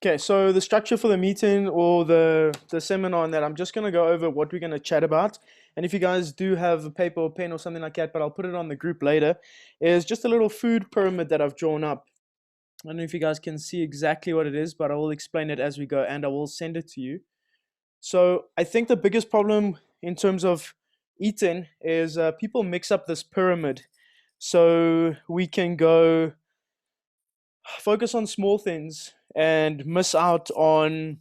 Okay, so the structure for the meeting or the seminar and that, I'm just going to go over what we're going to chat about. And if you guys do have a paper or pen or something like that, but I'll put it on the group later, is just a little food pyramid that I've drawn up. I don't know if you guys can see exactly what it is, but I will explain it as we go and I will send it to you. So I think the biggest problem in terms of eating is people mix up this pyramid. So we can go focus on small things and miss out on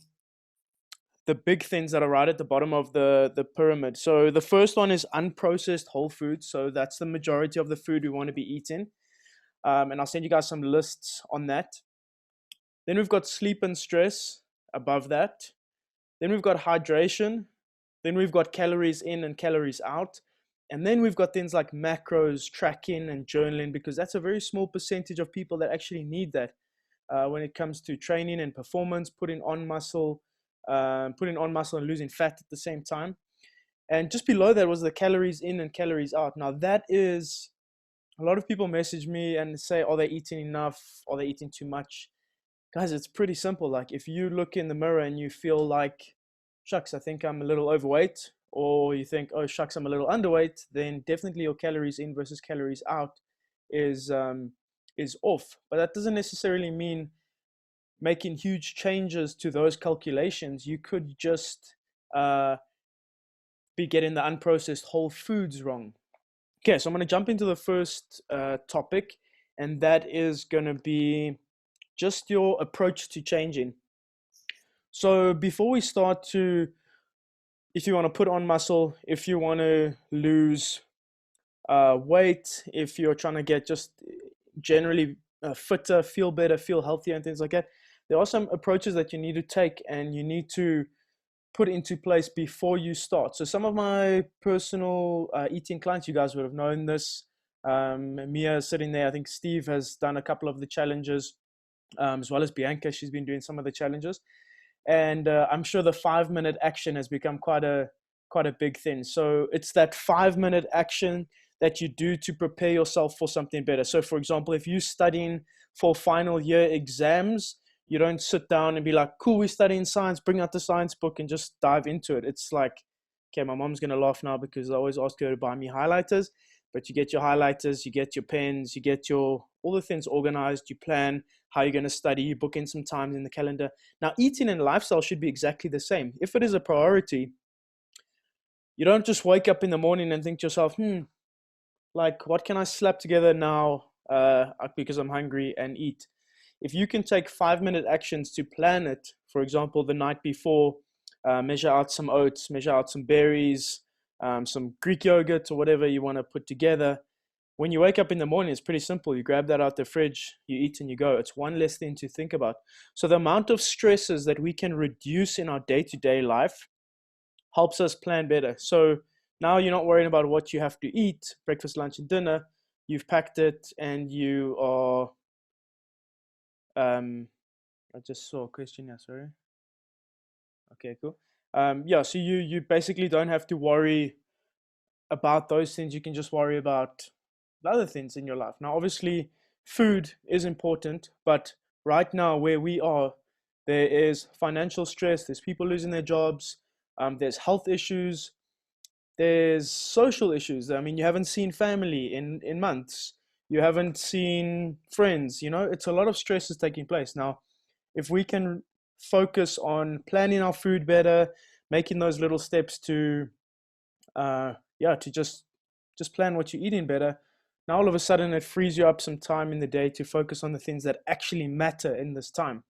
the big things that are right at the bottom of the pyramid. So the first one is unprocessed whole foods. So that's the majority of the food we want to be eating. And I'll send you guys some lists on that. Then we've got sleep and stress above that. Then we've got hydration. Then we've got calories in and calories out. And then we've got things like macros, tracking, and journaling, because that's a very small percentage of people that actually need that when it comes to training and performance, putting on muscle and losing fat at the same time. And just below that was the calories in and calories out. Now that is, a lot of people message me and say, are they eating enough? Are they eating too much? Guys, it's pretty simple. Like if you look in the mirror and you feel like, shucks, I think I'm a little overweight, or you think, oh shucks, I'm a little underweight, then definitely your calories in versus calories out is off. But that doesn't necessarily mean making huge changes to those calculations. You could just be getting the unprocessed whole foods wrong. Okay, so I'm going to jump into the first topic, and that is going to be just your approach to changing. So before we start to, if you want to put on muscle, if you want to lose weight, if you're trying to get just generally fitter, feel better, feel healthier, and things like that, there are some approaches that you need to take and you need to put into place before you start. So some of my personal eating clients, you guys would have known this. Mia is sitting there. I think Steve has done a couple of the challenges, as well as Bianca. She's been doing some of the challenges. And I'm sure the 5-minute action has become quite a big thing. So it's that 5-minute action that you do to prepare yourself for something better. So for example, if you're studying for final year exams, you don't sit down and be like, cool, we're studying science, bring out the science book and just dive into it. It's like, okay, my mom's going to laugh now because I always ask her to buy me highlighters, but you get your highlighters, you get your pens, you get your all the things organized, you plan how you're going to study, you book in some time in the calendar. Now, eating and lifestyle should be exactly the same. If it is a priority, you don't just wake up in the morning and think to yourself, like, what can I slap together now because I'm hungry and eat? If you can take 5-minute actions to plan it, for example, the night before, measure out some oats, measure out some berries, some Greek yogurt or whatever you want to put together. When you wake up in the morning, it's pretty simple. You grab that out the fridge, you eat and you go. It's one less thing to think about. So the amount of stresses that we can reduce in our day-to-day life helps us plan better. So now you're not worrying about what you have to eat, breakfast, lunch, and dinner. You've packed it and you are I just saw a question here, sorry. Okay, cool. Yeah, so you basically don't have to worry about those things. You can just worry about the other things in your life. Now, obviously, food is important, but right now where we are, there is financial stress, there's people losing their jobs, there's health issues, there's social issues. I mean, you haven't seen family in months. You haven't seen friends, it's a lot of stress is taking place. Now, if we can focus on planning our food better, making those little steps to to just plan what you're eating better, now all of a sudden it frees you up some time in the day to focus on the things that actually matter in this time.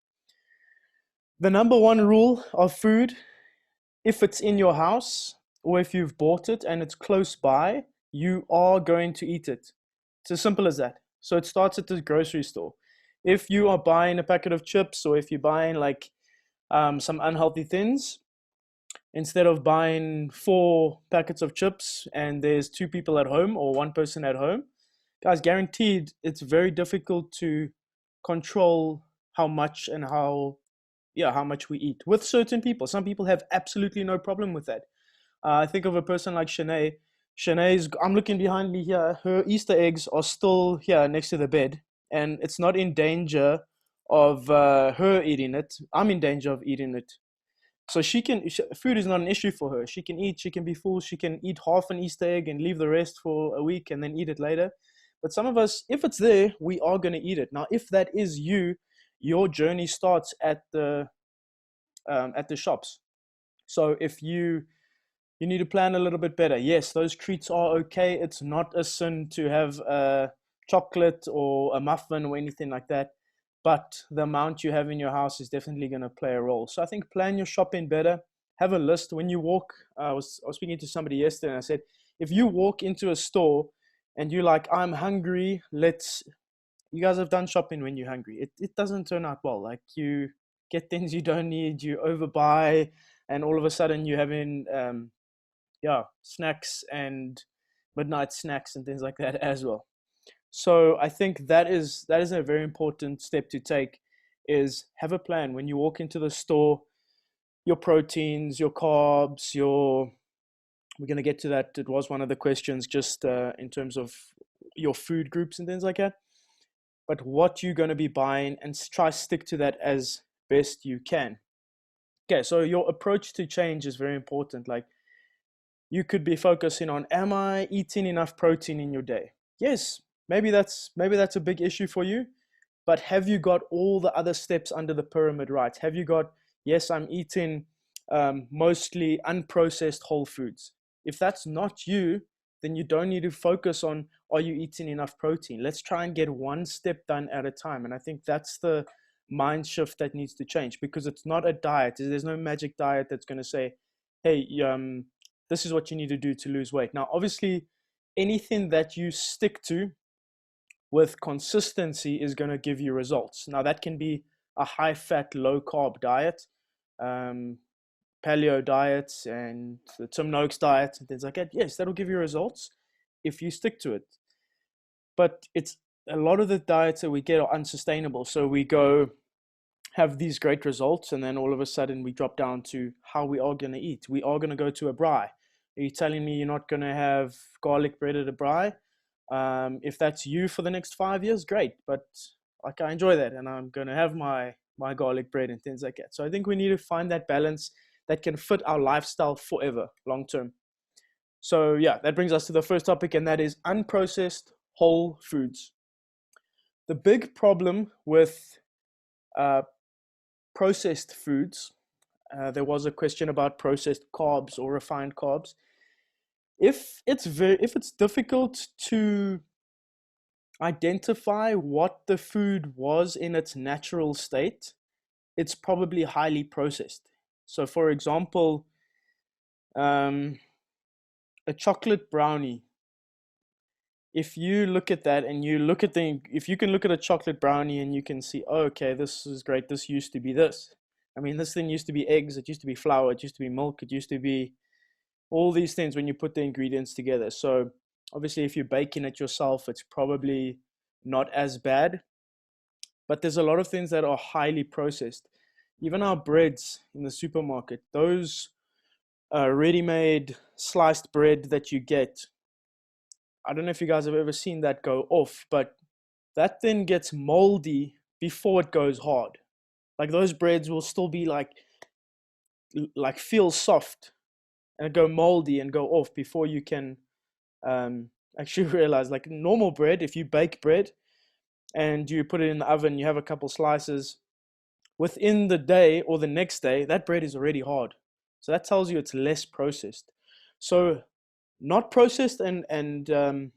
The number one rule of food, if it's in your house or if you've bought it and it's close by, you are going to eat it. It's as simple as that. So it starts at the grocery store. If you are buying a packet of chips or if you're buying like some unhealthy things, instead of buying 4 packets of chips and there's 2 people at home or 1 person at home, guys, guaranteed it's very difficult to control how much and how much we eat with certain people. Some people have absolutely no problem with that. I think of a person like Shanae. Shanae's, I'm looking behind me here, her Easter eggs are still here next to the bed, and it's not in danger of her eating it, I'm in danger of eating it. So food is not an issue for her. She can eat, she can be full, she can eat half an Easter egg and leave the rest for a week and then eat it later. But some of us, if it's there, we are going to eat it. Now, if that is you, your journey starts at the shops. So if you need to plan a little bit better. Yes, those treats are okay. It's not a sin to have a chocolate or a muffin or anything like that, but the amount you have in your house is definitely going to play a role. So I think plan your shopping better. Have a list when you walk. I was speaking to somebody yesterday, and I said, if you walk into a store and you're like, I'm hungry, you guys have done shopping when you're hungry. It doesn't turn out well. Like, you get things you don't need, you overbuy, and all of a sudden you're having snacks and midnight snacks and things like that as well. So I think that is a very important step to take, is have a plan when you walk into the store. Your proteins, your carbs, we're going to get to that. It was one of the questions, just in terms of your food groups and things like that. But what you're going to be buying, and try stick to that as best you can. Okay, so your approach to change is very important. Like, you could be focusing on, am I eating enough protein in your day? Yes, maybe that's a big issue for you, but have you got all the other steps under the pyramid right? Have you got, yes, I'm eating mostly unprocessed whole foods. If that's not you, then you don't need to focus on, are you eating enough protein? Let's try and get one step done at a time. And I think that's the mind shift that needs to change, because it's not a diet. There's no magic diet that's going to say, hey, this is what you need to do to lose weight. Now, obviously, anything that you stick to with consistency is going to give you results. Now, that can be a high-fat, low-carb diet, paleo diets, and the Tim Noakes diet, and things like that. Yes, that'll give you results if you stick to it. But it's a lot of the diets that we get are unsustainable. So we go have these great results, and then all of a sudden we drop down to how we are going to eat. We are going to go to a braai. Are you telling me you're not going to have garlic bread at a braai? If that's you for the next 5 years, great. But like, I enjoy that, and I'm going to have my garlic bread and things like that. So I think we need to find that balance that can fit our lifestyle forever, long term. So yeah, that brings us to the first topic, and that is unprocessed whole foods. The big problem with processed foods, there was a question about processed carbs or refined carbs. If it's difficult to identify what the food was in its natural state, it's probably highly processed. So for example, a chocolate brownie, if you look at that and if you can look at a chocolate brownie and you can see, oh, okay, this is great, this used to be this. I mean, this thing used to be eggs, it used to be flour, it used to be milk, it used to be all these things when you put the ingredients together. So obviously, if you're baking it yourself, it's probably not as bad. But there's a lot of things that are highly processed. Even our breads in the supermarket, those ready-made sliced bread that you get, I don't know if you guys have ever seen that go off, but that then gets moldy before it goes hard. Like, those breads will still be like feel soft and go moldy and go off before you can actually realize. Like, normal bread, if you bake bread and you put it in the oven, you have a couple slices, within the day or the next day, that bread is already hard. So that tells you it's less processed. So not processed and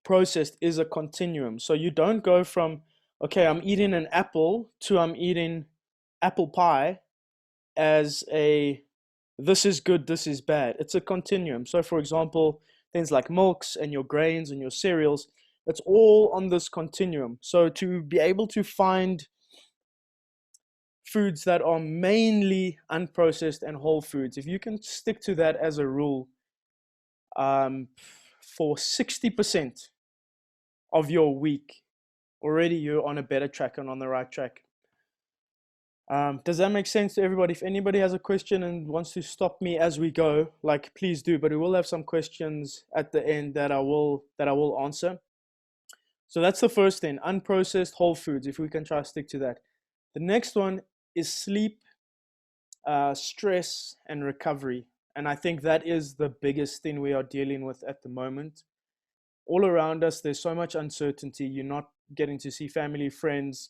processed is a continuum. So you don't go from, okay, I'm eating an apple, to I'm eating apple pie as a, this is good, this is bad. It's a continuum. So for example, things like milks and your grains and your cereals, it's all on this continuum. So to be able to find foods that are mainly unprocessed and whole foods, if you can stick to that as a rule, for 60% of your week, already you're on a better track and on the right track. Does that make sense to everybody? If anybody has a question and wants to stop me as we go, like, please do, but we will have some questions at the end that I will answer. So that's the first thing, unprocessed whole foods, if we can try to stick to that. The next one is sleep, stress, and recovery. And I think that is the biggest thing we are dealing with at the moment. All around us, there's so much uncertainty. You're not getting to see family, friends.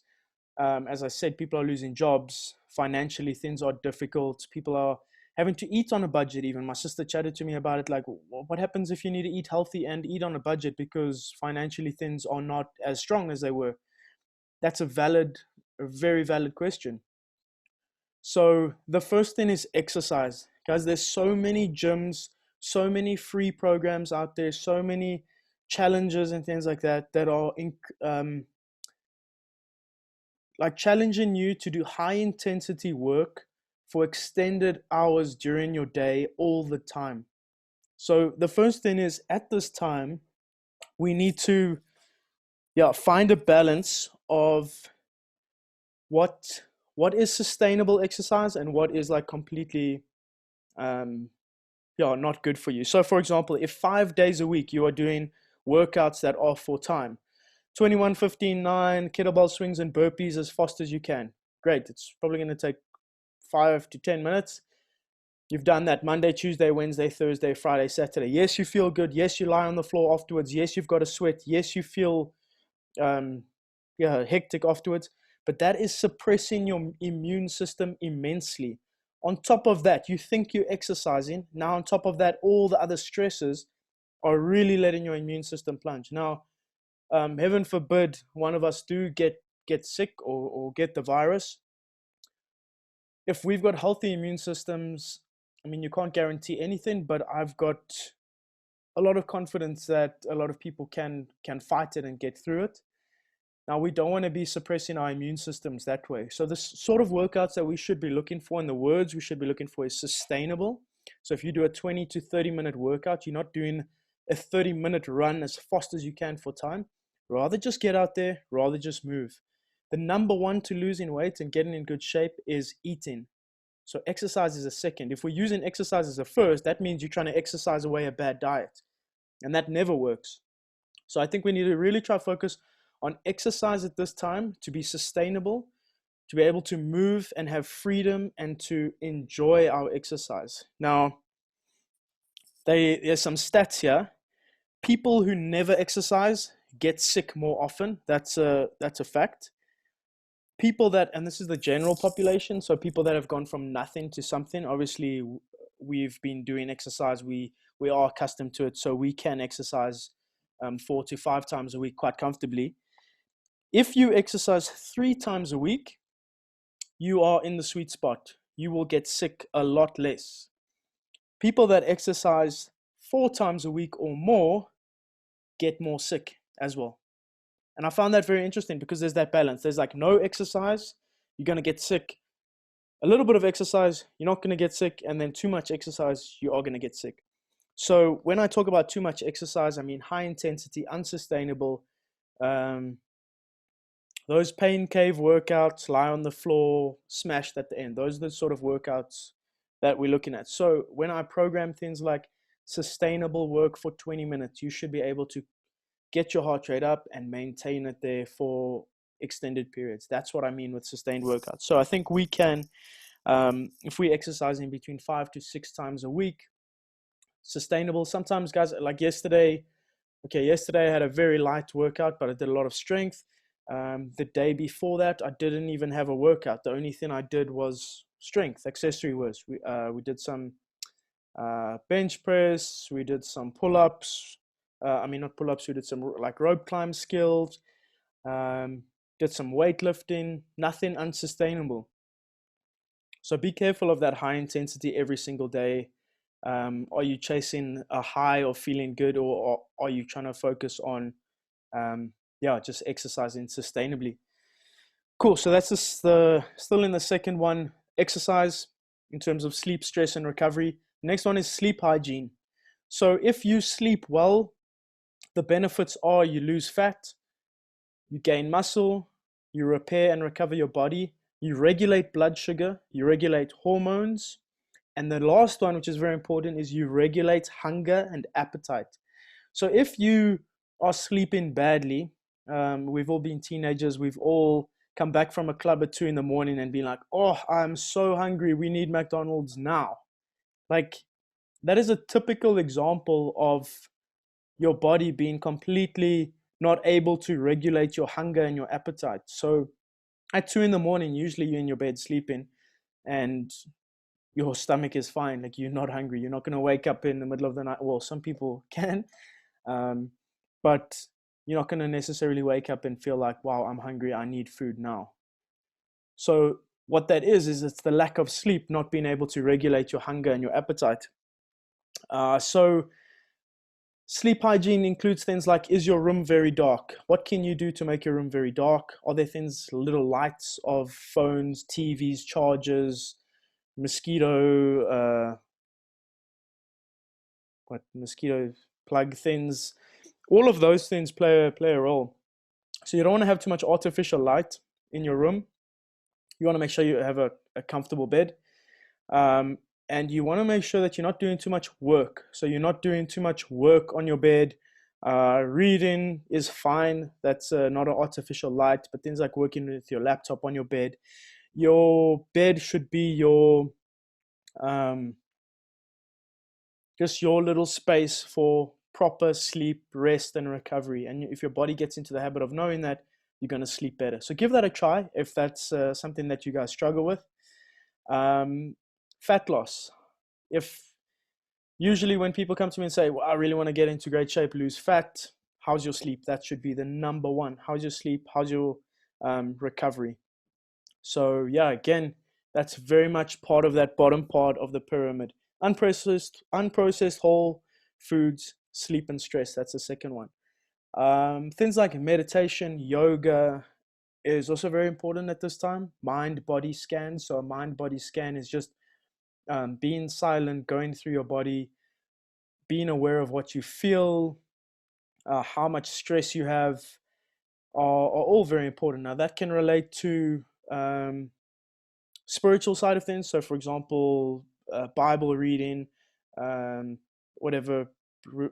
As I said, people are losing jobs. Financially, things are difficult. People are having to eat on a budget. Even my sister chatted to me about it. Like, what happens if you need to eat healthy and eat on a budget because financially things are not as strong as they were? That's a very valid question. So the first thing is exercise. Guys, there's so many gyms, so many free programs out there, so many challenges and things like that that are like challenging you to do high intensity work for extended hours during your day all the time. So the first thing is, at this time, we need to find a balance of what is sustainable exercise and what is like completely not good for you. So for example, if 5 days a week you are doing workouts that are for time, 21, 15, 9 kettlebell swings and burpees as fast as you can, great. It's probably going to take 5 to 10 minutes. You've done that Monday, Tuesday, Wednesday, Thursday, Friday, Saturday. Yes, you feel good. Yes, you lie on the floor afterwards. Yes, you've got a sweat. Yes, you feel hectic afterwards. But that is suppressing your immune system immensely. On top of that, you think you're exercising. Now, on top of that, all the other stresses are really letting your immune system plunge. Now, heaven forbid one of us do get sick or get the virus. If we've got healthy immune systems, I mean, you can't guarantee anything, but I've got a lot of confidence that a lot of people can fight it and get through it. Now, we don't want to be suppressing our immune systems that way. So the sort of workouts that we should be looking for, and the words we should be looking for, is sustainable. So if you do a 20 to 30-minute workout, you're not doing a 30-minute run as fast as you can for time. Rather just get out there, rather just move. The number one to losing weight and getting in good shape is eating. So exercise is a second. If we're using exercise as a first, that means you're trying to exercise away a bad diet. And that never works. So I think we need to really try to focus on exercise at this time to be sustainable, to be able to move and have freedom and to enjoy our exercise. Now, there's some stats here. People who never exercise get sick more often. That's a fact. People that, and this is the general population, so people that have gone from nothing to something, obviously we've been doing exercise, we are accustomed to it, so we can exercise 4 to 5 times a week quite comfortably. If you exercise 3 times a week, you are in the sweet spot. You will get sick a lot less. People that exercise 4 times a week or more get more sick as well. And I found that very interesting because there's that balance. There's like no exercise, you're going to get sick. A little bit of exercise, you're not going to get sick. And then too much exercise, you are going to get sick. So when I talk about too much exercise, I mean high intensity, unsustainable. Those pain cave workouts, lie on the floor, smashed at the end. Those are the sort of workouts that we're looking at. So when I program things like sustainable work for 20 minutes, you should be able to get your heart rate up and maintain it there for extended periods. That's what I mean with sustained workouts. So I think we can, if we're exercising between 5 to 6 times a week, sustainable. Sometimes, guys, like yesterday I had a very light workout, but I did a lot of strength. The day before that, I didn't even have a workout. The only thing I did was strength, accessory was. We did some bench press, we did some pull-ups, not pull-ups, we did some like rope climb skills, did some weightlifting, nothing unsustainable. So be careful of that high intensity every single day. Are you chasing a high or feeling good, or are you trying to focus on just exercising sustainably? Cool. So that's still in the second one, exercise in terms of sleep, stress, and recovery. Next one is sleep hygiene. So if you sleep well, the benefits are you lose fat, you gain muscle, you repair and recover your body, you regulate blood sugar, you regulate hormones, and the last one, which is very important, is you regulate hunger and appetite. So if you are sleeping badly, We've all been teenagers. We've all come back from a club at 2 in the morning and been like, oh, I'm so hungry. We need McDonald's now. Like, that is a typical example of your body being completely not able to regulate your hunger and your appetite. So at 2 in the morning, usually you're in your bed sleeping and your stomach is fine. Like, you're not hungry. You're not going to wake up in the middle of the night. Well, some people can, but you're not going to necessarily wake up and feel like, wow, I'm hungry. I need food now. So what that is it's the lack of sleep, not being able to regulate your hunger and your appetite. So sleep hygiene includes things like, is your room very dark? What can you do to make your room very dark? Are there things, little lights of phones, TVs, chargers, mosquito mosquito plug things? All of those things play a role. So you don't want to have too much artificial light in your room. You want to make sure you have a comfortable bed. And you want to make sure that you're not doing too much work. So you're not doing too much work on your bed. Reading is fine. That's not an artificial light, but things like working with your laptop on your bed. Your bed should be your just your little space for proper sleep, rest, and recovery. And if your body gets into the habit of knowing that, you're going to sleep better. So give that a try if that's something that you guys struggle with. Fat loss. If usually when people come to me and say, well, I really want to get into great shape, lose fat, how's your sleep? That should be the number one. How's your sleep? How's your recovery? So yeah, again, that's very much part of that bottom part of the pyramid. Unprocessed whole foods, sleep, and stress. That's the second one. Things like meditation, yoga is also very important at this time. Mind-body scan. So a mind-body scan is just being silent, going through your body, being aware of what you feel, how much stress you have, are all very important. Now that can relate to spiritual side of things. So for example, Bible reading, whatever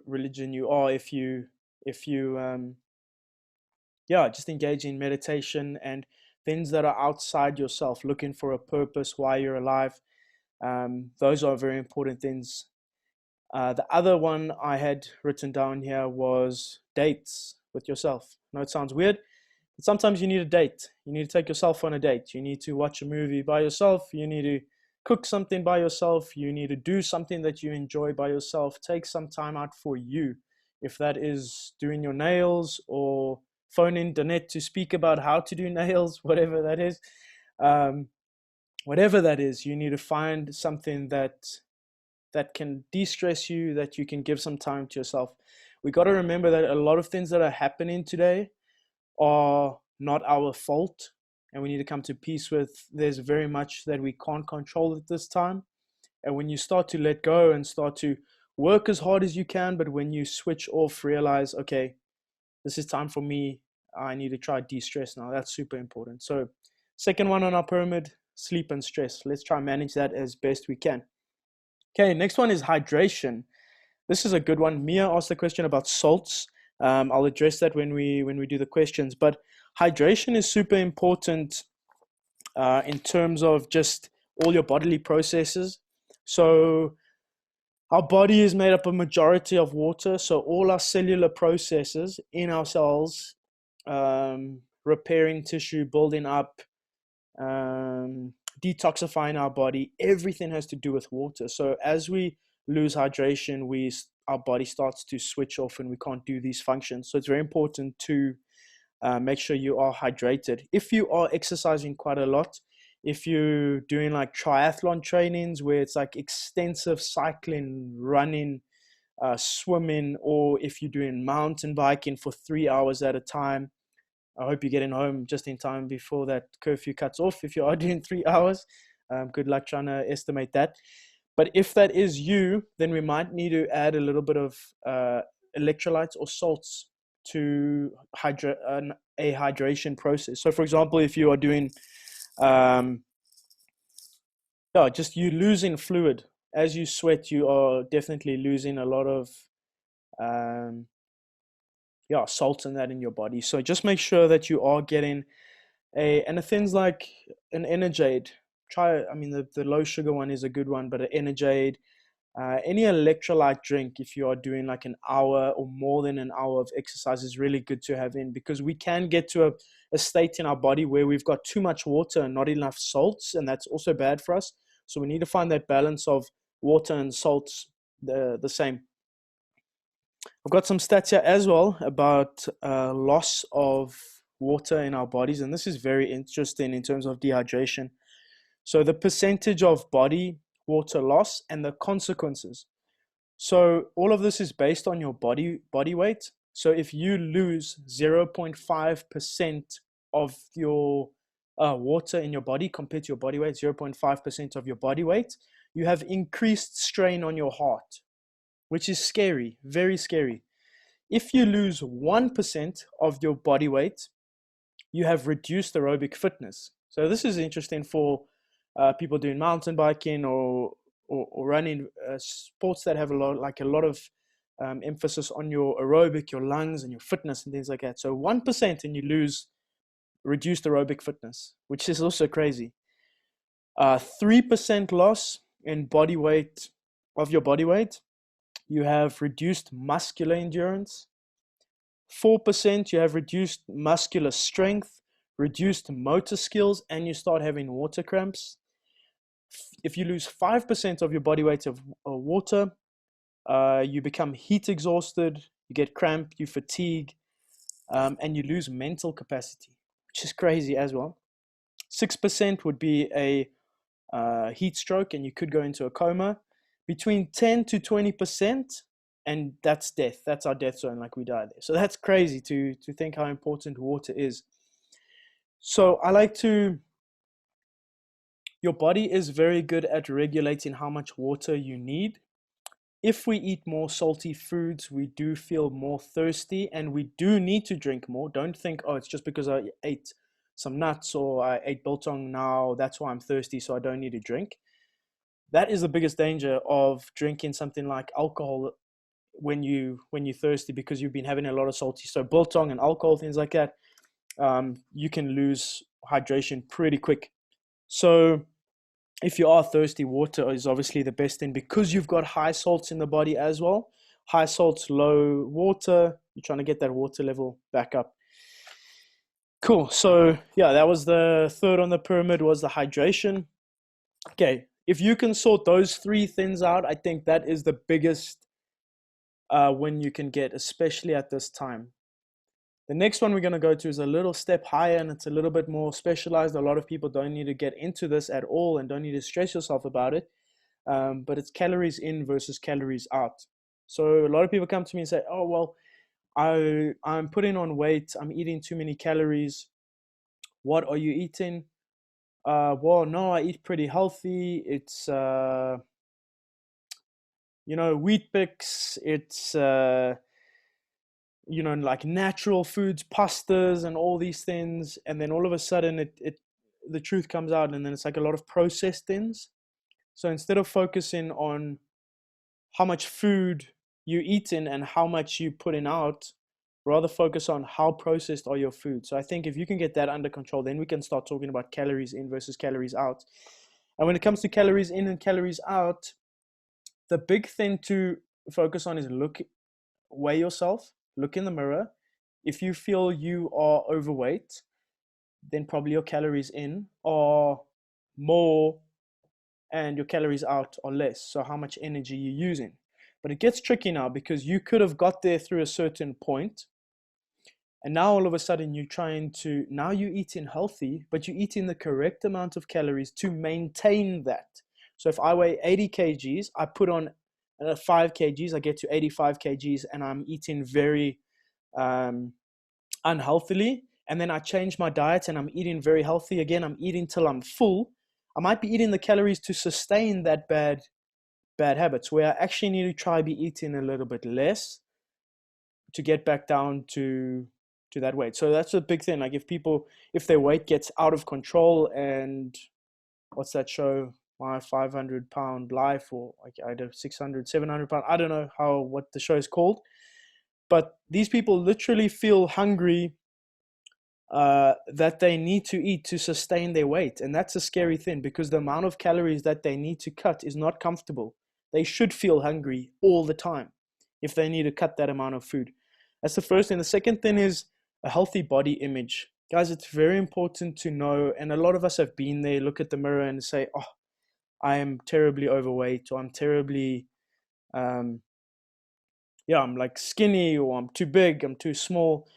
religion you are, if you just engage in meditation and things that are outside yourself, looking for a purpose, why you're alive. Those are very important things. The other one I had written down here was dates with yourself. I know it sounds weird, but sometimes you need a date. You need to take yourself on a date. You need to watch a movie by yourself. You need to cook something by yourself. You need to do something that you enjoy by yourself. Take some time out for you. If that is doing your nails or phoning Danette to speak about how to do nails, whatever that is. Whatever that is, you need to find something that can de-stress you, that you can give some time to yourself. We got to remember that a lot of things that are happening today are not our fault, and we need to come to peace with there's very much that we can't control at this time. And when you start to let go and start to work as hard as you can, but when you switch off, realize, okay, this is time for me, I need to try de-stress now. That's super important. So second one on our pyramid, sleep and stress. Let's try and manage that as best we can. Okay, next one is hydration. This is a good one. Mia asked the question about salts. I'll address that when we do the questions. But hydration is super important in terms of just all your bodily processes. So our body is made up of a majority of water. So all our cellular processes in our cells, repairing tissue, building up, detoxifying our body, everything has to do with water. So as we lose hydration, our body starts to switch off and we can't do these functions. So it's very important to make sure you are hydrated. If you are exercising quite a lot, if you're doing like triathlon trainings where it's like extensive cycling, running, swimming, or if you're doing mountain biking for 3 hours at a time, I hope you're getting home just in time before that curfew cuts off. If you are doing 3 hours, good luck trying to estimate that. But if that is you, then we might need to add a little bit of electrolytes or salts to a hydration process. So for example, if you are doing, just you losing fluid. As you sweat, you are definitely losing a lot of yeah, salt and that in your body. So just make sure that you are getting and things like an Energade. Try, I mean, the low sugar one is a good one, but an Energade, any electrolyte drink, if you are doing like an hour or more than an hour of exercise, is really good to have in, because we can get to a state in our body where we've got too much water and not enough salts, and that's also bad for us. So we need to find that balance of water and salts the same. I've got some stats here as well about loss of water in our bodies, and this is very interesting in terms of dehydration. So the percentage of body water loss and the consequences. So all of this is based on your body weight. So if you lose 0.5% of your water in your body compared to your body weight, 0.5% of your body weight, you have increased strain on your heart, which is scary, very scary. If you lose 1% of your body weight, you have reduced aerobic fitness. So this is interesting for people doing mountain biking or running, sports that have a lot of emphasis on your aerobic, your lungs, and your fitness and things like that. So 1% and you lose reduced aerobic fitness, which is also crazy. 3% loss in body weight of your body weight, you have reduced muscular endurance. 4% you have reduced muscular strength, reduced motor skills, and you start having water cramps. If you lose 5% of your body weight of water, you become heat exhausted, you get cramp, you fatigue, and you lose mental capacity, which is crazy as well. 6% would be a heat stroke, and you could go into a coma. Between 10 to 20%, and that's death. That's our death zone, like we die there. So that's crazy to think how important water is. So I like to, your body is very good at regulating how much water you need. If we eat more salty foods, we do feel more thirsty, and we do need to drink more. Don't think, oh, it's just because I ate some nuts or I ate biltong now, that's why I'm thirsty, so I don't need to drink. That is the biggest danger of drinking something like alcohol when you're thirsty, because you've been having a lot of salty. So biltong and alcohol, things like that, you can lose hydration pretty quick. So if you are thirsty, water is obviously the best thing, because you've got high salts in the body as well. High salts, low water, you're trying to get that water level back up. Cool. So yeah, that was the third on the pyramid, was the hydration. Okay, if you can sort those three things out, I think that is the biggest win you can get, especially at this time. The next one we're going to go to is a little step higher, and it's a little bit more specialized. A lot of people don't need to get into this at all and don't need to stress yourself about it. But it's calories in versus calories out. So a lot of people come to me and say, oh, well, I'm putting on weight. I'm eating too many calories. What are you eating? Well, no, I eat pretty healthy. It's, Wheat Bix. It's, like natural foods, pastas and all these things. And then all of a sudden the truth comes out, and then it's like a lot of processed things. So instead of focusing on how much food you eat in and how much you put in out, rather focus on how processed are your food. So I think if you can get that under control, then we can start talking about calories in versus calories out. And when it comes to calories in and calories out, the big thing to focus on is weigh yourself, look in the mirror. If you feel you are overweight, then probably your calories in are more and your calories out are less. So how much energy you're using. But it gets tricky now, because you could have got there through a certain point, and now all of a sudden now you're eating healthy, but you're eating the correct amount of calories to maintain that. So if I weigh 80 kgs, I put on 5 kgs, I get to 85 kgs, and I'm eating very unhealthily. And then I change my diet and I'm eating very healthy again. I'm eating till I'm full. I might be eating the calories to sustain that bad habits, where I actually need to try be eating a little bit less to get back down to that weight. So that's a big thing. Like if their weight gets out of control, and what's that show, My 500-Pound Life, or like either 600, 700 pound, I don't know what the show is called. But these people literally feel hungry, that they need to eat to sustain their weight. And that's a scary thing, because the amount of calories that they need to cut is not comfortable. They should feel hungry all the time if they need to cut that amount of food. That's the first thing. The second thing is a healthy body image. Guys, it's very important to know, and a lot of us have been there, look at the mirror and say, oh, I am terribly overweight, or I'm terribly, I'm like skinny, or I'm too big, I'm too small.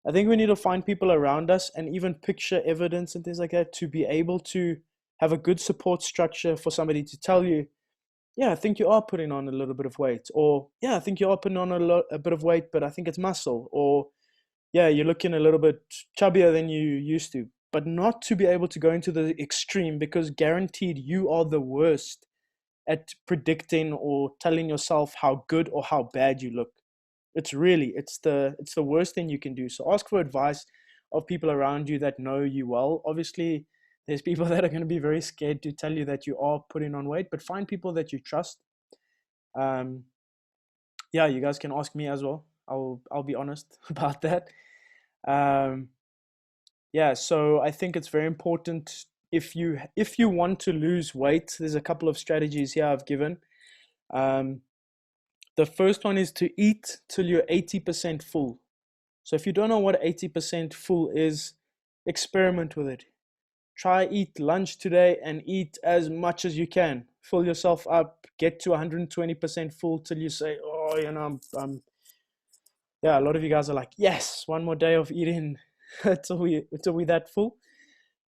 I think we need to find people around us and even picture evidence and things like that to be able to have a good support structure for somebody to tell you, yeah, I think you are putting on a little bit of weight, or yeah, I think you are putting on a bit of weight, but I think it's muscle, or yeah, you're looking a little bit chubbier than you used to. But not to be able to go into the extreme, because guaranteed you are the worst at predicting or telling yourself how good or how bad you look. It's the worst thing you can do. So ask for advice of people around you that know you well. Obviously, there's people that are going to be very scared to tell you that you are putting on weight, but find people that you trust. Yeah, you guys can ask me as well. I'll be honest about that. Yeah, so I think it's very important, if you want to lose weight, there's a couple of strategies here I've given. The first one is to eat till you're 80% full. So if you don't know what 80% full is, experiment with it. Try eat lunch today and eat as much as you can. Fill yourself up, get to 120% full till you say, oh, I'm yeah, a lot of you guys are like, yes, one more day of eating until we that full.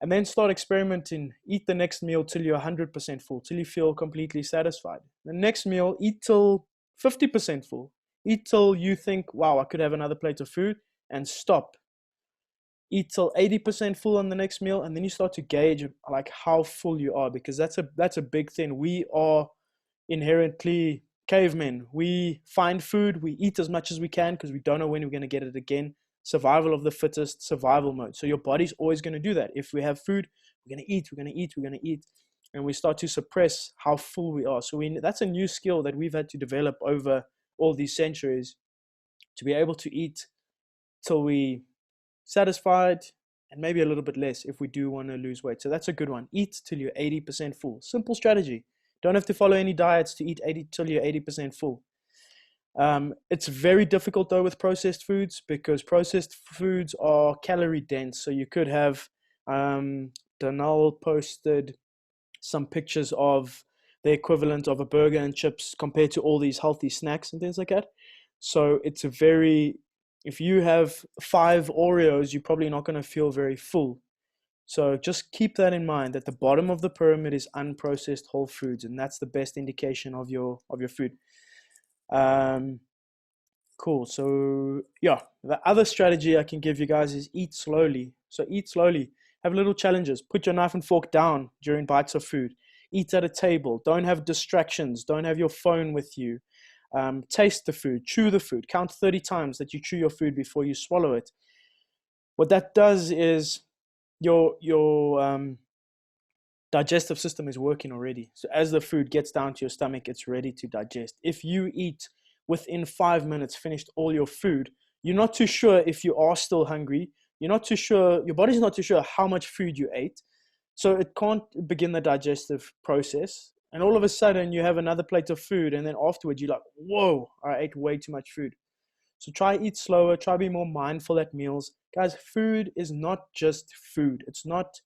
And then start experimenting. Eat the next meal till you're 100% full, till you feel completely satisfied. The next meal, eat till 50% full. Eat till you think, wow, I could have another plate of food, and stop. Eat till 80% full on the next meal, and then you start to gauge like how full you are, because that's a big thing. We are inherently cavemen. We find food, we eat as much as we can because we don't know when we're going to get it again. Survival of the fittest, survival mode. So your body's always going to do that. If we have food, we're going to eat, we're going to eat, we're going to eat, and we start to suppress how full we are. So that's a new skill that we've had to develop over all these centuries, to be able to eat till we satisfied, and maybe a little bit less if we do want to lose weight. So that's a good one. Eat till you're 80% full. Simple strategy. Don't have to follow any diets to eat 80 till you're 80% full. It's very difficult though with processed foods, because processed foods are calorie dense. So you could have, Donald posted some pictures of the equivalent of a burger and chips compared to all these healthy snacks and things like that. So if you have 5 Oreos, you're probably not going to feel very full. So just keep that in mind, that the bottom of the pyramid is unprocessed whole foods, and that's the best indication of your food. Cool. So yeah, the other strategy I can give you guys is eat slowly. So eat slowly. Have little challenges. Put your knife and fork down during bites of food. Eat at a table. Don't have distractions. Don't have your phone with you. Taste the food. Chew the food. Count 30 times that you chew your food before you swallow it. What that does is your digestive system is working already. So as the food gets down to your stomach, it's ready to digest. If you eat within 5 minutes, finished all your food, you're not too sure if you are still hungry. You're not too sure, your body's not too sure how much food you ate. So it can't begin the digestive process. And all of a sudden you have another plate of food, and then afterwards you're like, whoa, I ate way too much food. So try eat slower, try be more mindful at meals. Guys, food is not just food. It's not,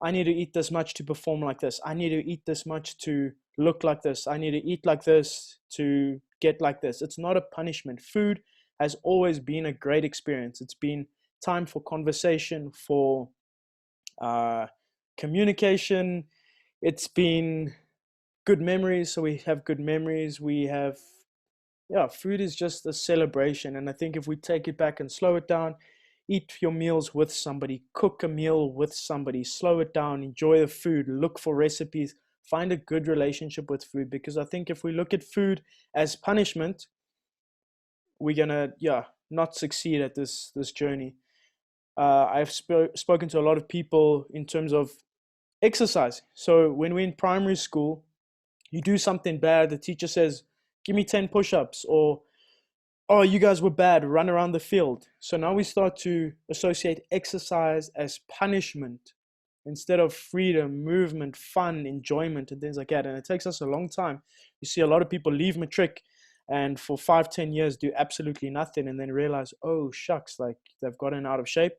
I need to eat this much to perform like this. I need to eat this much to look like this. I need to eat like this to get like this. It's not a punishment. Food has always been a great experience. It's been time for conversation, for communication. It's been good memories. So we have good memories. We have, food is just a celebration. And I think if we take it back and slow it down, eat your meals with somebody, cook a meal with somebody, slow it down, enjoy the food, look for recipes, find a good relationship with food. Because I think if we look at food as punishment, we're gonna not succeed at this journey. I've spoken to a lot of people in terms of exercise. So when we're in primary school, you do something bad, the teacher says, give me 10 push-ups, or oh, you guys were bad, run around the field. So now we start to associate exercise as punishment instead of freedom, movement, fun, enjoyment, and things like that. And it takes us a long time. You see a lot of people leave matric and for 5-10 years do absolutely nothing and then realize, oh shucks, like they've gotten out of shape.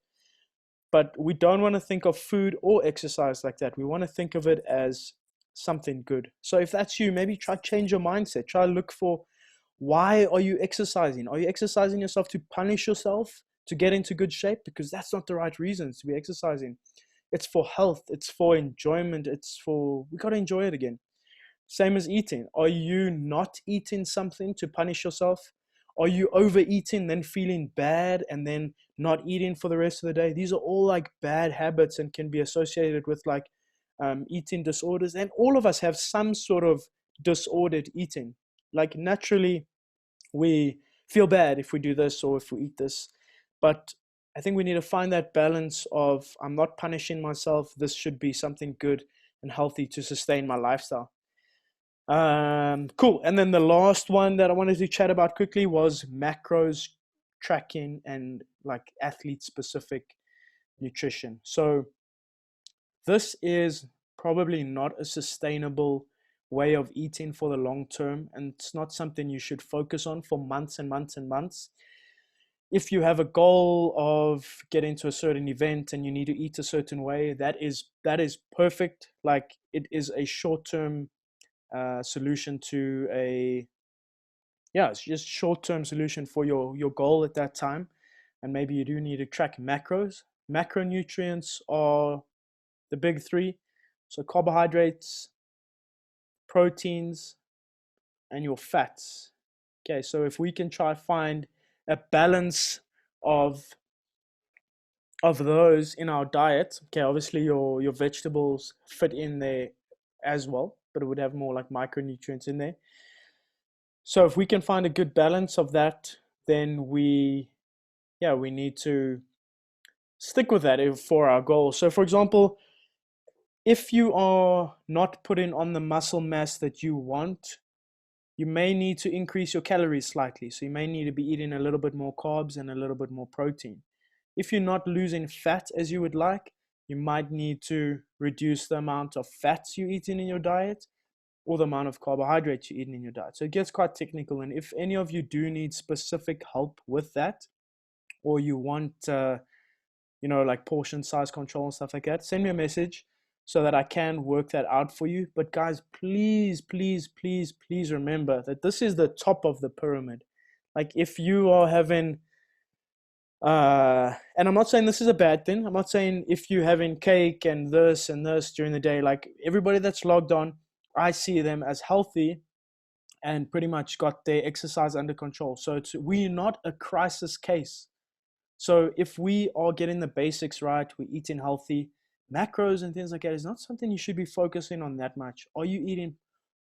But we don't want to think of food or exercise like that. We want to think of it as something good. So if that's you, maybe try change your mindset. Try look for, why are you exercising? Are you exercising yourself to punish yourself to get into good shape? Because that's not the right reasons to be exercising. It's for health, it's for enjoyment, we got to enjoy it again. Same as eating. Are you not eating something to punish yourself? Are you overeating, then feeling bad, and then not eating for the rest of the day? These are all like bad habits and can be associated with like eating disorders. And all of us have some sort of disordered eating. Like naturally, we feel bad if we do this or if we eat this. But I think we need to find that balance of, I'm not punishing myself. This should be something good and healthy to sustain my lifestyle. Cool. And then the last one that I wanted to chat about quickly was macros tracking and like athlete specific nutrition. So this is probably not a sustainable way of eating for the long term, and it's not something you should focus on for months and months and months. If you have a goal of getting to a certain event and you need to eat a certain way, that is perfect. Like it is a short-term solution to it's just short-term solution for your goal at that time. And maybe you do need to track macros. Macronutrients are the big three. So carbohydrates, proteins, and your fats. Okay, so if we can try find a balance of those in our diet, okay, obviously your vegetables fit in there as well, but it would have more like micronutrients in there. So if we can find a good balance of that, then we need to stick with that for our goal. So for example, if you are not putting on the muscle mass that you want, you may need to increase your calories slightly. So you may need to be eating a little bit more carbs and a little bit more protein. If you're not losing fat as you would like, you might need to reduce the amount of fats you're eating in your diet or the amount of carbohydrates you're eating in your diet. So it gets quite technical. And if any of you do need specific help with that, or you want, like portion size control and stuff like that, send me a message so that I can work that out for you. But guys, please, please, please, please remember that this is the top of the pyramid. Like if you are having, and I'm not saying this is a bad thing. I'm not saying if you're having cake and this during the day, like everybody that's logged on, I see them as healthy and pretty much got their exercise under control. So we're not a crisis case. So if we are getting the basics right, we're eating healthy, macros and things like that is not something you should be focusing on that much. Are you eating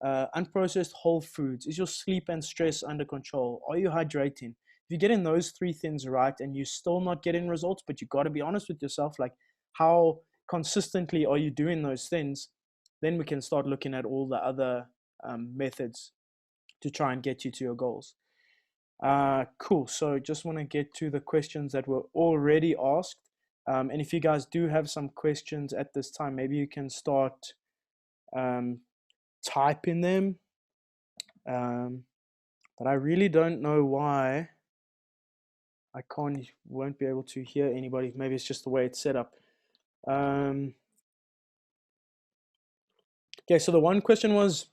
unprocessed whole foods? Is your sleep and stress under control? Are you hydrating? If you're getting those three things right and you're still not getting results, but you got to be honest with yourself, like how consistently are you doing those things? Then we can start looking at all the other methods to try and get you to your goals. Cool. So just want to get to the questions that were already asked. And if you guys do have some questions at this time, maybe you can start typing them. But I really don't know why I won't be able to hear anybody. Maybe it's just the way it's set up. Okay, so the one question was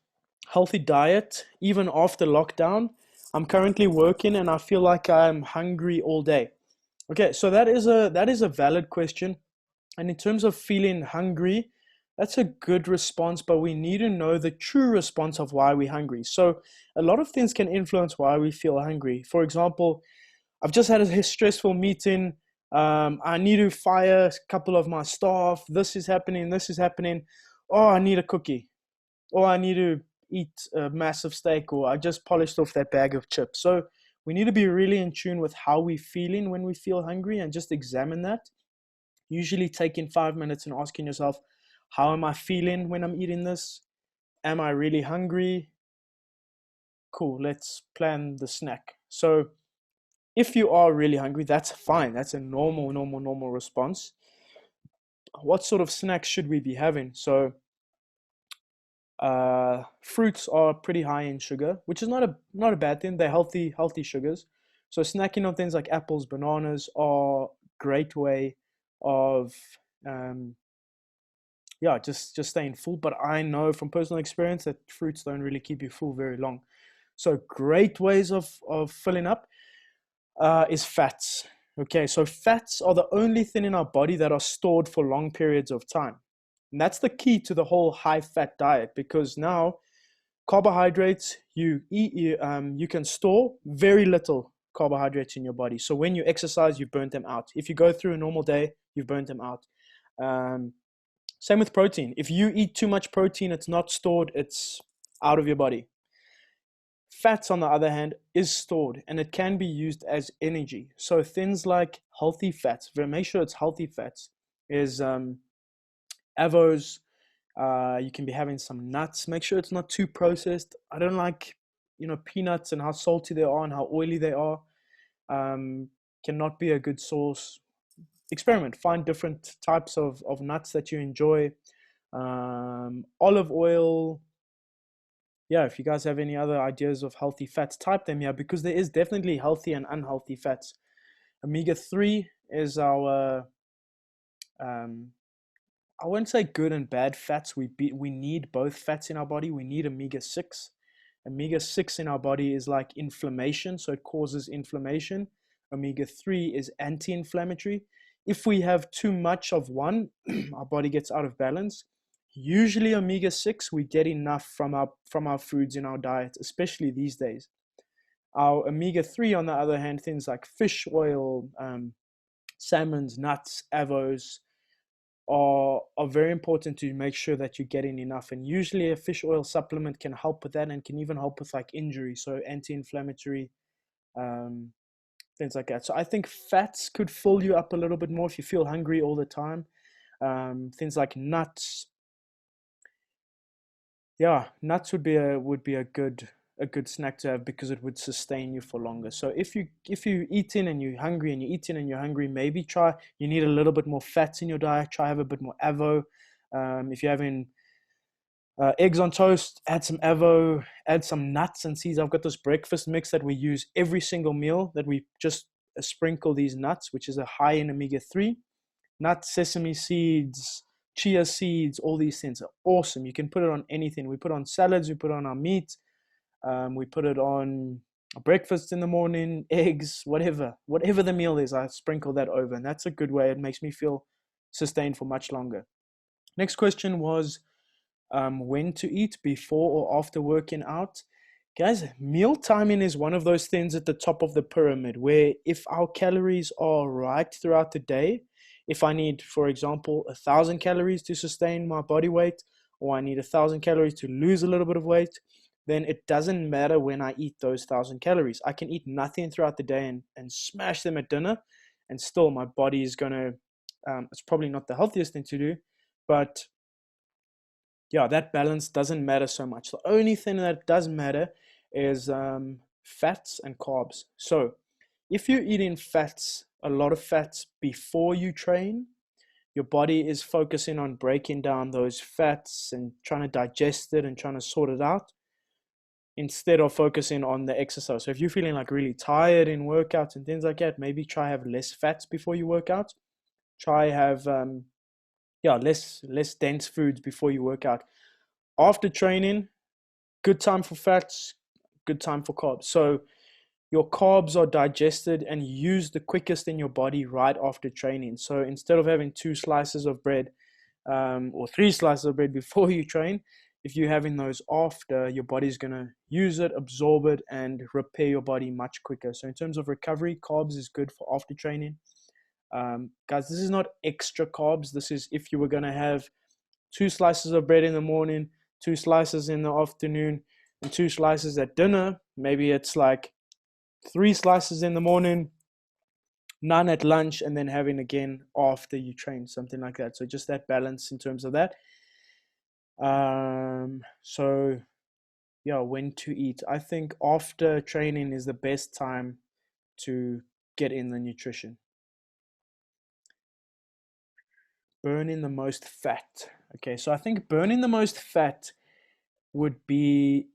healthy diet, even after lockdown. I'm currently working and I feel like I'm hungry all day. Okay, so that is a valid question. And in terms of feeling hungry, that's a good response, but we need to know the true response of why we're hungry. So a lot of things can influence why we feel hungry. For example, I've just had a stressful meeting. I need to fire a couple of my staff. This is happening. Oh, I need a cookie. Or I need to eat a massive steak. Or I just polished off that bag of chips. So we need to be really in tune with how we're feeling when we feel hungry and just examine that. Usually taking 5 minutes and asking yourself, how am I feeling when I'm eating this? Am I really hungry? Cool, let's plan the snack. So If you are really hungry, that's fine. That's a normal response. What sort of snacks should we be having? So fruits are pretty high in sugar, which is not a bad thing. They're healthy sugars. So snacking on things like apples, bananas are great way of um, yeah, just staying full. But I know from personal experience that fruits don't really keep you full very long. So great ways of filling up is fats. Okay, so fats are the only thing in our body that are stored for long periods of time. And that's the key to the whole high fat diet, because now carbohydrates you can store very little carbohydrates in your body. So when you exercise, you burn them out. If you go through a normal day, you've burnt them out. Same with protein. If you eat too much protein, it's not stored, it's out of your body. Fats, on the other hand, is stored and it can be used as energy. So things like healthy fats, make sure it's healthy fats, is avos. You can be having some nuts. Make sure it's not too processed. I don't like, peanuts and how salty they are and how oily they are. Cannot be a good source. Experiment. Find different types of nuts that you enjoy. Olive oil. Yeah, if you guys have any other ideas of healthy fats, type them here, because there is definitely healthy and unhealthy fats. Omega-3 is our I wouldn't say good and bad fats. We need both fats in our body. We need omega-6. Omega-6 in our body is like inflammation, so it causes inflammation. Omega-3 is anti-inflammatory. If we have too much of one, our body gets out of balance. Usually omega-6 we get enough from our foods in our diet, especially these days. Our omega-3, on the other hand, things like fish oil, salmons, nuts, avos, are very important to make sure that you're getting enough. And usually a fish oil supplement can help with that and can even help with like injury, so anti-inflammatory, things like that. So I think fats could fill you up a little bit more if you feel hungry all the time. Things like nuts. Yeah, nuts would be a good snack to have, because it would sustain you for longer. So if you eating and you're hungry and you're eating and you're hungry, maybe you need a little bit more fats in your diet. Try have a bit more avo. If you're having eggs on toast, add some avo, add some nuts and seeds. I've got this breakfast mix that we use every single meal, that we just sprinkle these nuts, which is a high in omega-3. Nuts, sesame seeds, chia seeds, all these things are awesome. You can put it on anything. We put it on salads, we put it on our meat, we put it on breakfast in the morning, eggs, whatever the meal is, I sprinkle that over, and that's a good way. It makes me feel sustained for much longer. Next question was when to eat, before or after working out. Guys, meal timing is one of those things at the top of the pyramid, where if our calories are right throughout the day, if I need, for example, 1,000 calories to sustain my body weight, or I need 1,000 calories to lose a little bit of weight, then it doesn't matter when I eat those 1,000 calories. I can eat nothing throughout the day and smash them at dinner, and still my body is going to, it's probably not the healthiest thing to do, but yeah, that balance doesn't matter so much. The only thing that does matter is fats and carbs. So if you're eating a lot of fats before you train, your body is focusing on breaking down those fats and trying to digest it and trying to sort it out, instead of focusing on the exercise. So if you're feeling like really tired in workouts and things like that, maybe try have less fats before you work out. Try have less dense foods before you work out. After training, good time for fats, good time for carbs. So your carbs are digested and used the quickest in your body right after training. So instead of having 2 slices of bread or 3 slices of bread before you train, if you're having those after, your body's going to use it, absorb it, and repair your body much quicker. So in terms of recovery, carbs is good for after training. Guys, this is not extra carbs. This is if you were going to have 2 slices of bread in the morning, 2 slices in the afternoon, and 2 slices at dinner. Maybe it's like 3 slices in the morning, none at lunch, and then having again after you train, something like that. So just that balance in terms of that. So yeah, when to eat. I think after training is the best time to get in the nutrition. Burning the most fat. Okay, so I think burning the most fat would be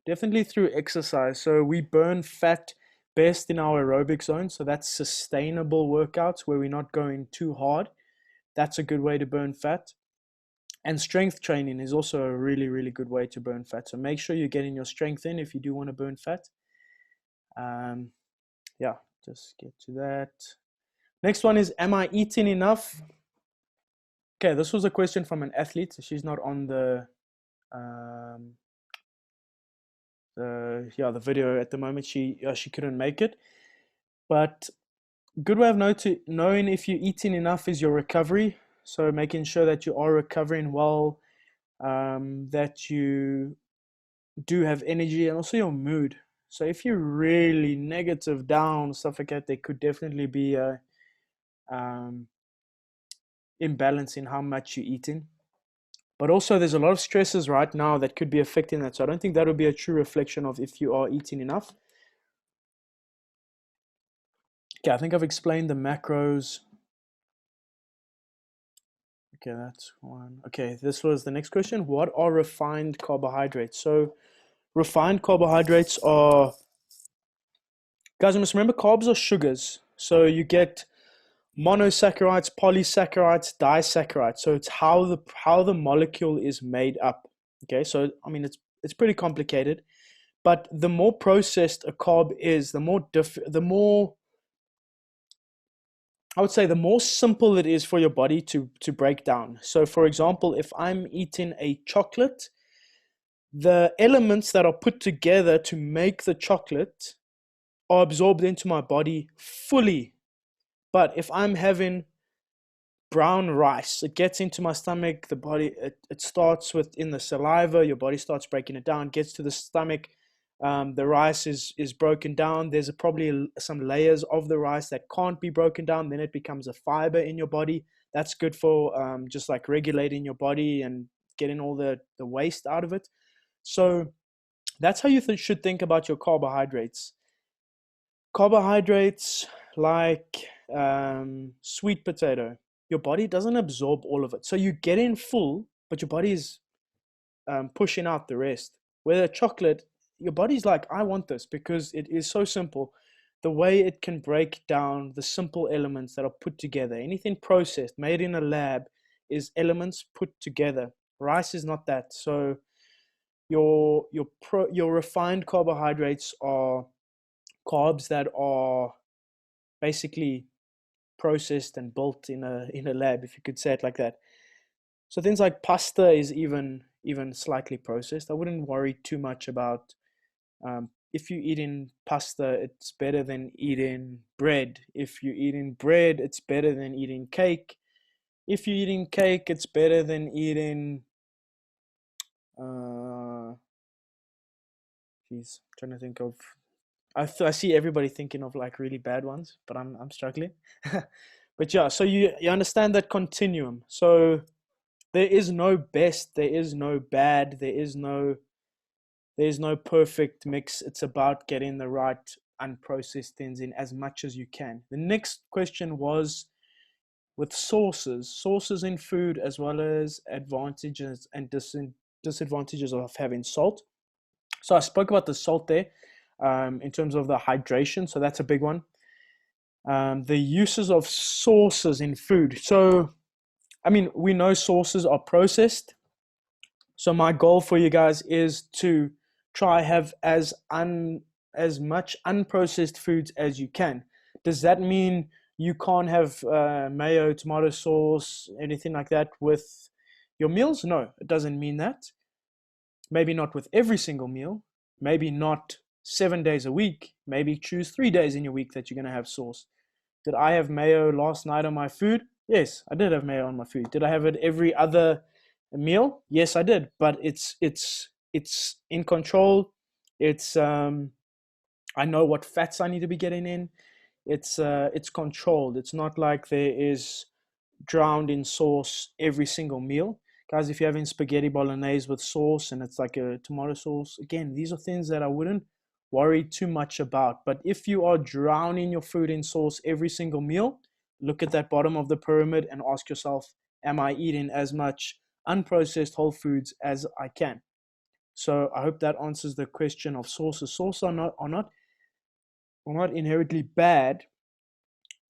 definitely through exercise. So we burn fat best in our aerobic zone. So that's sustainable workouts where we're not going too hard. That's a good way to burn fat. And strength training is also a really, really good way to burn fat. So make sure you're getting your strength in if you do want to burn fat. Yeah, just get to that. Next one is, am I eating enough? Okay, this was a question from an athlete. She's not on the video at the moment. She couldn't make it. But good way of knowing if you're eating enough is your recovery. So making sure that you are recovering well, that you do have energy, and also your mood. So if you're really negative, down, stuff like that, there could definitely be a imbalance in how much you're eating. But also there's a lot of stresses right now that could be affecting that. So I don't think that would be a true reflection of if you are eating enough. Okay, I think I've explained the macros. Okay, that's one. Okay, this was the next question. What are refined carbohydrates? So refined carbohydrates are, guys, you must remember carbs are sugars. So you get monosaccharides, polysaccharides, disaccharides. So it's how the molecule is made up. Okay, so I mean it's pretty complicated, but the more processed a carb is, the more I would say the more simple it is for your body to break down. So for example, if I'm eating a chocolate, the elements that are put together to make the chocolate are absorbed into my body fully. But if I'm having brown rice, it gets into my stomach, the body, it starts within the saliva, your body starts breaking it down, gets to the stomach, the rice is broken down. There's probably some layers of the rice that can't be broken down. Then it becomes a fiber in your body. That's good for just like regulating your body and getting all the waste out of it. So that's how you should think about your carbohydrates. Carbohydrates like sweet potato, your body doesn't absorb all of it. So you get in full, but your body is pushing out the rest. Where chocolate, your body's like, I want this because it is so simple. The way it can break down the simple elements that are put together. Anything processed, made in a lab, is elements put together. Rice is not that. So your refined carbohydrates are carbs that are basically processed and built in a lab, if you could say it like that. So things like pasta is even slightly processed. I wouldn't worry too much about if you're eating pasta, it's better than eating bread. If you're eating bread, it's better than eating cake. If you're eating cake, it's better than eating geez, I'm trying to think of, I see everybody thinking of like really bad ones, but I'm struggling. But yeah, so you understand that continuum. So there is no best, there is no bad, there's no perfect mix. It's about getting the right unprocessed things in as much as you can. The next question was with sources in food, as well as advantages and disadvantages of having salt. So I spoke about the salt there in terms of the hydration. So that's a big one. The uses of sauces in food. So, I mean, we know sauces are processed. So my goal for you guys is to try have as much unprocessed foods as you can. Does that mean you can't have mayo, tomato sauce, anything like that with your meals? No, it doesn't mean that. Maybe not with every single meal. Maybe not 7 days a week. Maybe choose 3 days in your week that you're going to have sauce. Did I have mayo last night on my food? Yes, I did have mayo on my food. Did I have it every other meal? Yes, I did. But it's in control. It's I know what fats I need to be getting in. It's controlled. It's not like there is drowned in sauce every single meal. Guys, if you're having spaghetti bolognese with sauce and it's like a tomato sauce, again, these are things that I wouldn't worry too much about. But if you are drowning your food in sauce every single meal, look at that bottom of the pyramid and ask yourself, am I eating as much unprocessed whole foods as I can? So I hope that answers the question of sauces. Sauce are not inherently bad,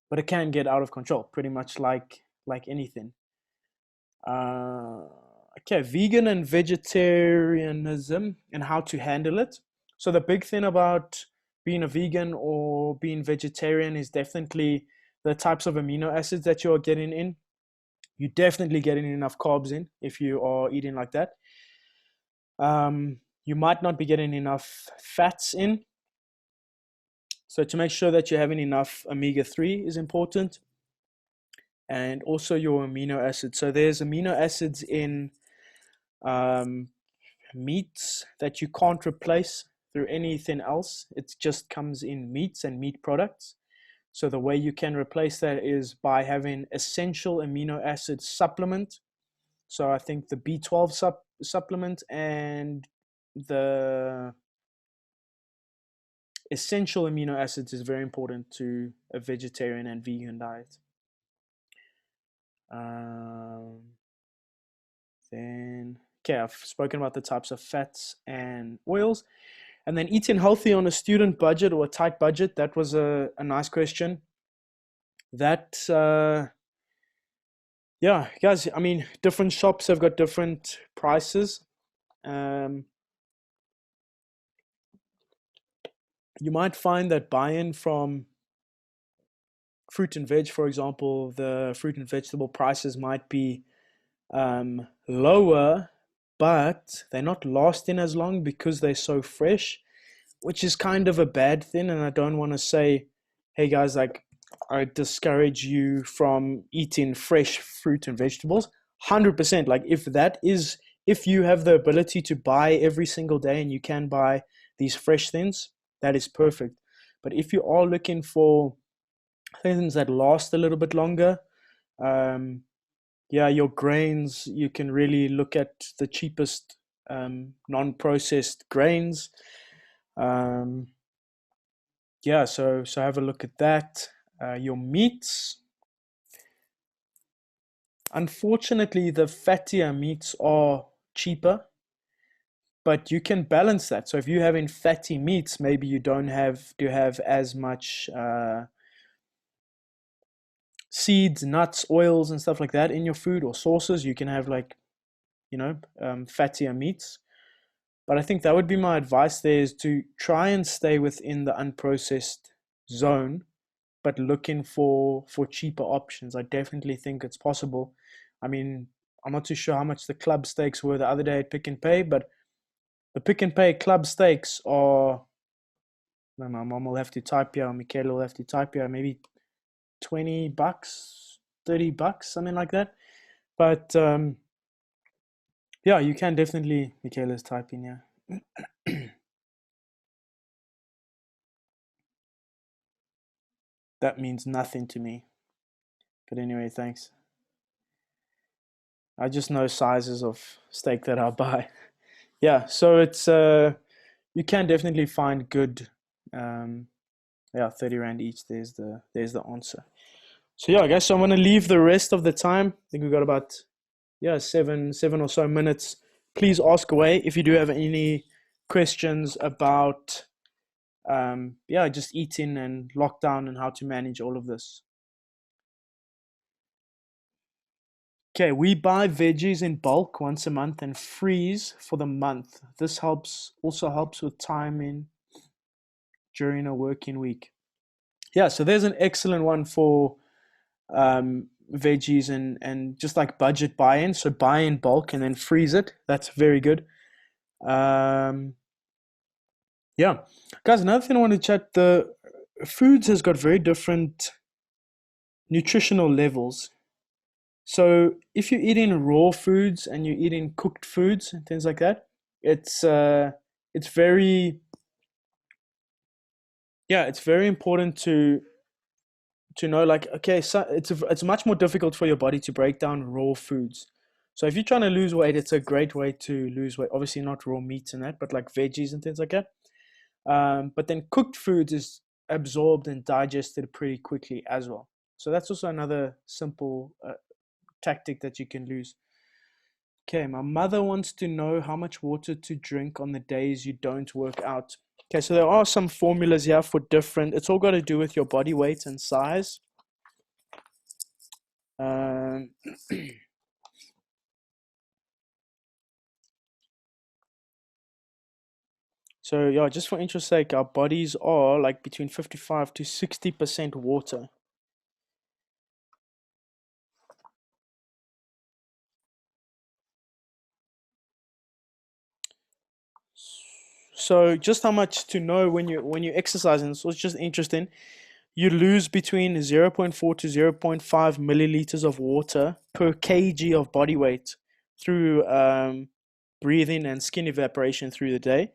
but it can get out of control, pretty much like anything. Okay, vegan and vegetarianism and how to handle it. So the big thing about being a vegan or being vegetarian is definitely the types of amino acids that you're getting in. You're definitely getting enough carbs in if you are eating like that. You might not be getting enough fats in. So to make sure that you're having enough omega-3 is important. And also your amino acids. So there's amino acids in meats that you can't replace through anything else. It just comes in meats and meat products. So the way you can replace that is by having essential amino acid supplement. So I think the B12 supplement and the essential amino acids is very important to a vegetarian and vegan diet. Then, okay, I've spoken about the types of fats and oils. And then eating healthy on a student budget or a tight budget, that was a nice question. That, yeah, guys, I mean, different shops have got different prices. You might find that buying from fruit and veg, for example, the fruit and vegetable prices might be lower, but they're not lasting as long because they're so fresh, which is kind of a bad thing. And I don't want to say, hey guys, like I discourage you from eating fresh fruit and vegetables. 100%. Like if you have the ability to buy every single day and you can buy these fresh things, that is perfect. But if you are looking for things that last a little bit longer, yeah, your grains, you can really look at the cheapest non-processed grains. Yeah, so have a look at that. Your meats. Unfortunately, the fattier meats are cheaper, but you can balance that. So if you're having fatty meats, maybe you don't have to have as much seeds, nuts, oils, and stuff like that in your food or sauces. You can have fattier meats. But I think that would be my advice there, is to try and stay within the unprocessed zone, but looking for cheaper options. I definitely think it's possible. I mean, I'm not too sure how much the club steaks were the other day at Pick and Pay, but the Pick and Pay club steaks are, my mom will have to type here, or Michaela will have to type here, maybe $20, $30, something like that. But yeah, you can definitely, Michaela's typing here. That means nothing to me. But anyway, thanks. I just know sizes of steak that I'll buy. Yeah, so it's you can definitely find good 30 Rand each. There's the answer. So yeah, I guess I'm gonna leave the rest of the time. I think we've got about seven or so minutes. Please ask away if you do have any questions about just eating and lockdown and how to manage all of this. Okay, we buy veggies in bulk once a month and freeze for the month. This also helps with timing during a working week. Yeah, so there's an excellent one for veggies and just like budget buy-in. So buy in bulk and then freeze it. That's very good. Yeah, guys, another thing I want to chat, the foods has got very different nutritional levels. So if you're eating raw foods and you're eating cooked foods and things like that, it's very important to know, like, okay, so it's much more difficult for your body to break down raw foods. So if you're trying to lose weight, it's a great way to lose weight. Obviously not raw meats and that, but like veggies and things like that. But then cooked foods is absorbed and digested pretty quickly as well. So that's also another simple tactic that you can lose. Okay, my mother wants to know how much water to drink on the days you don't work out. Okay, so there are some formulas here for different, it's all got to do with your body weight and size. Um, so yeah, just for interest sake, our bodies are like between 55 to 60% water. So just how much to know when you exercise, and so it's just interesting. You lose between 0.4 to 0.5 milliliters of water per kg of body weight through breathing and skin evaporation through the day.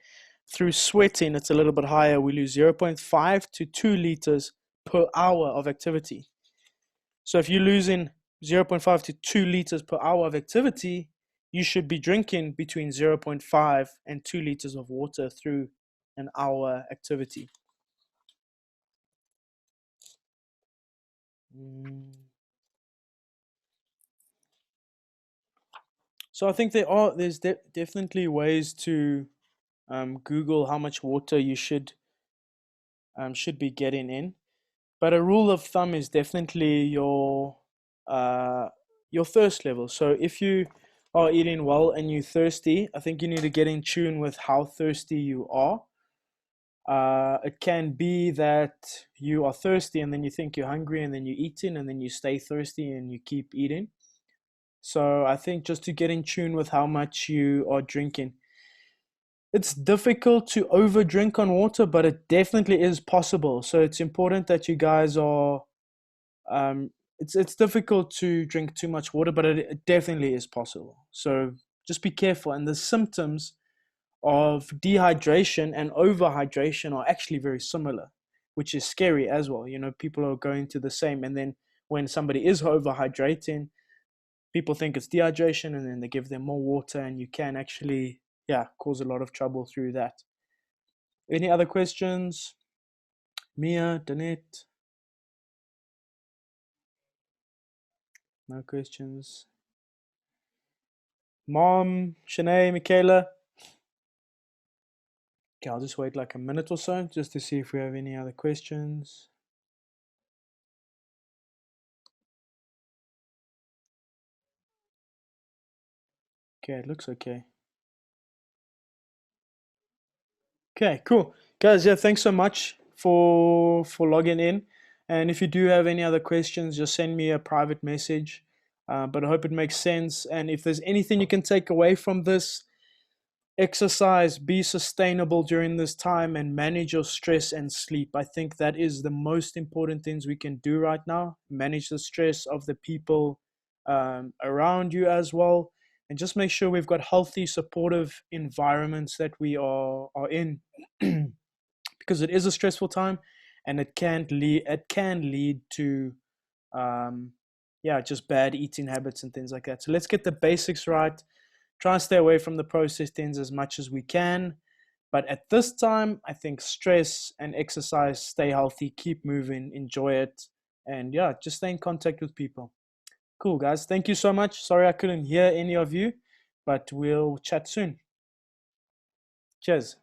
Through sweating, it's a little bit higher. We lose 0.5 to 2 liters per hour of activity. So if you're losing 0.5 to 2 liters per hour of activity, you should be drinking between 0.5 and 2 liters of water through an hour activity. So I think there's definitely ways to Google how much water you should be getting in. But a rule of thumb is definitely uh, your thirst level. So if you are eating well and you're thirsty, I think you need to get in tune with how thirsty you are. It can be that you are thirsty and then you think you're hungry and then you're eating and then you stay thirsty and you keep eating. So I think just to get in tune with how much you are drinking. It's difficult to over drink on water, but it definitely is possible. So it's important that you guys are it's difficult to drink too much water, but it definitely is possible. So just be careful. And the symptoms of dehydration and overhydration are actually very similar, which is scary as well. You know, people are going to the same, and then when somebody is overhydrating, people think it's dehydration, and then they give them more water, and you can actually, yeah, cause a lot of trouble through that. Any other questions? Mia, Danette? No questions. Mom, Shanae, Michaela? Okay, I'll just wait like a minute or so just to see if we have any other questions. Okay, it looks okay. Okay, cool. Guys, yeah, thanks so much for logging in. And if you do have any other questions, just send me a private message. But I hope it makes sense. And if there's anything you can take away from this, exercise, be sustainable during this time, and manage your stress and sleep. I think that is the most important things we can do right now. Manage the stress of the people around you as well, and just make sure we've got healthy, supportive environments that we are in, because it is a stressful time, and it can lead to yeah, just bad eating habits and things like that. So let's get the basics right. Try and stay away from the processed things as much as we can. But at this time, I think stress and exercise, stay healthy, keep moving, enjoy it. And yeah, just stay in contact with people. Cool, guys. Thank you so much. Sorry I couldn't hear any of you, but we'll chat soon. Cheers.